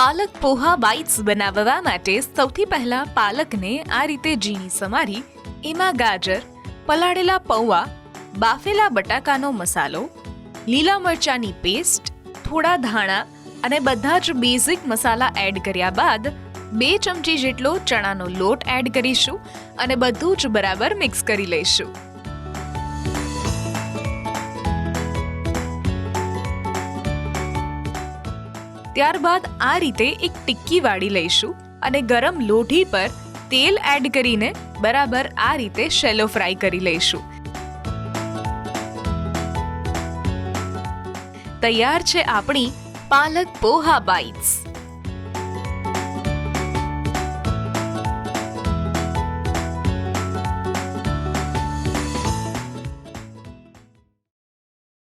પાલક poha bytes બનાવવા માટે સૌથી પહેલા પાલકને આ રીતે ઝીણી સમારી એમાં ગાજર, પલાળેલા પૌવા, બાફેલા બટાકાનો મસાલો, લીલા મરચાની પેસ્ટ, થોડા ધાણા અને બધા જ બેઝિક મસાલા એડ કર્યા બાદ 2 ચમચી જેટલો ચણાનો લોટ એડ કરીશું અને બધું જ બરાબર મિક્સ કરી લઈશું. ત્યારબાદ આ રીતે એક ટિક્કી વાળી લઈશું અને ગરમ લોઢી પર તેલ એડ કરીને બરાબર આ રીતે શેલો ફ્રાય કરી લઈશું. તૈયાર છે આપણી પાલક પોહા બાઇટ્સ.